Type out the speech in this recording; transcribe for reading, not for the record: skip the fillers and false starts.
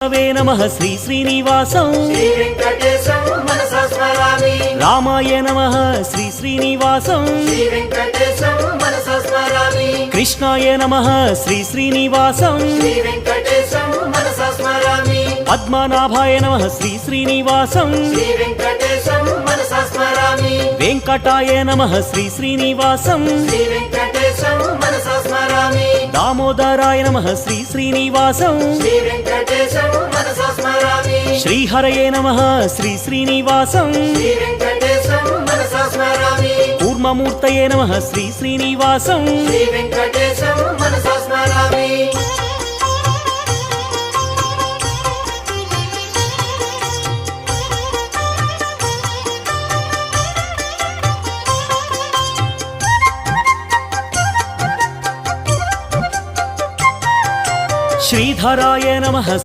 वे नमः श्री श्रीनिवासं श्री वेंकटेशं मनसा स्मरामि। रामाय नमः श्री श्रीनिवासं श्री वेंकटेशं मनसा स्मरामि। कृष्णाय नमः श्री श्रीनिवासं श्री वेंकटेशं मनसा स्मरामि। पद्मनाभाय नमः श्री श्रीनिवासं श्री वेंकटेशं मनसा स्मरामि। वेंकटाय नमः श्री श्रीनिवासं श्री वेंकटेशं मनसा स्मरामि। दामोदराय नमः श्री श्रीनिवासं श्री वेंकटेशं मनसा स्मरामि। श्रीहरये नमः श्री श्रीनिवासं श्री वेंकटेशं मनसा स्मरामि। कूर्ममूर्तये नमः श्री श्रीनिवासं श्री वेंकटेशं मनसा स्मरामि। श्रीधराय नमः।